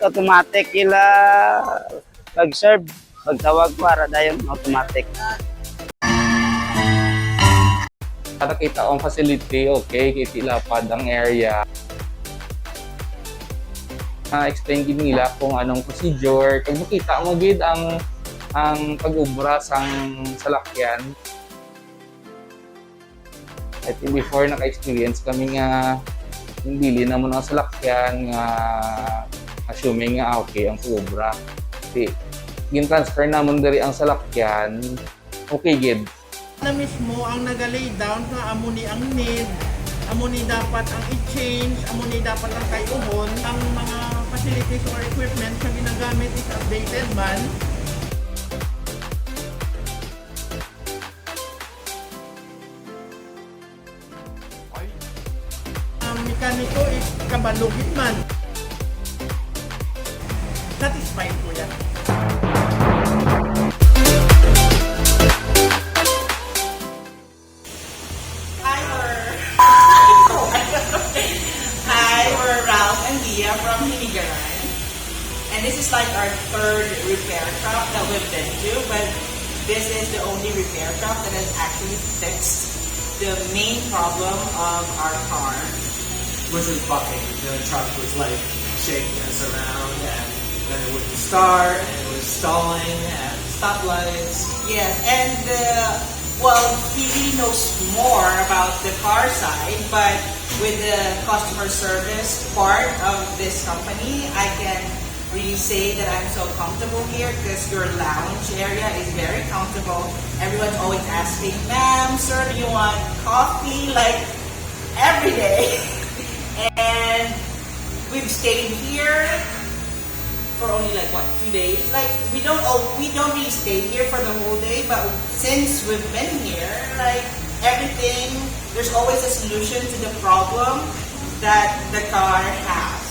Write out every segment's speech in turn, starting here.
automatic ila pag-serve, pagtawag para dayon automatic. Para kita ang facility, okay, kiti lapad ang area. Explain gid nila kung anong procedure, kung makita mo gid ang pag-ubra sang salakyan. At before naka-experience kami nga hindi na mo ng salakyan nga assuming nga okay ang pag-ubra. Kasi gin-transfer namon diri ang salakyan, okay gid. Na mismo ang nagalay down na amuni ang need, amuni dapat ang i-change, amuni dapat ang kayuhon, ang mga facilities or equipment na ginagamit is updated man. Ang mekaniko is kabalugin man. Satisfied po yan. From Hinigaran, and this is like our third repair shop that we've been to, but this is the only repair shop that has actually fixed the main problem of our car. Wasn't bucking. The truck was like shaking us around, and then it wouldn't start, and it was stalling at stoplights. Yes, and well, he really knows more about the car side, but with the customer service part of this company, I can really say that I'm so comfortable here because your lounge area is very comfortable. Everyone's always asking, "Ma'am, sir, do you want coffee?" Like every day. And we've stayed here for only like what, 2 days? Like we don't really stay here for the whole day, but since we've been here, like everything, there's always a solution to the problem that the car has.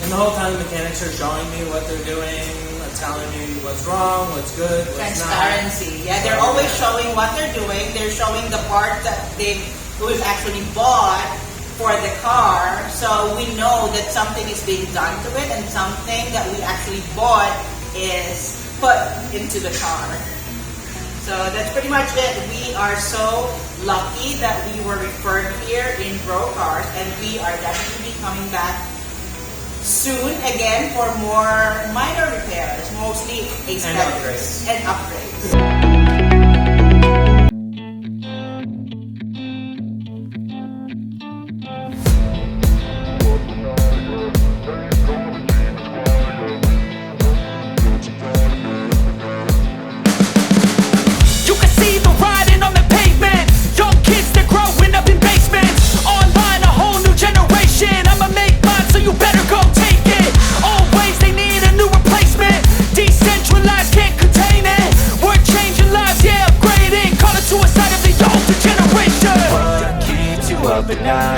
And the whole time the mechanics are showing me what they're doing, telling me what's wrong, what's good, what's Transparency. Yeah, they're always showing what they're doing. They're showing the part that we've actually bought for the car, so we know that something is being done to it and something that we actually bought is put into the car. So that's pretty much it. We are so lucky that we were referred here in Bro Cars, and we are definitely coming back soon again for more minor repairs, mostly aesthetics and upgrades.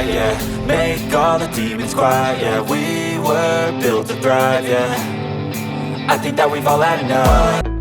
Yeah, make all the demons quiet. Yeah, we were built to thrive. Yeah, I think that we've all had enough.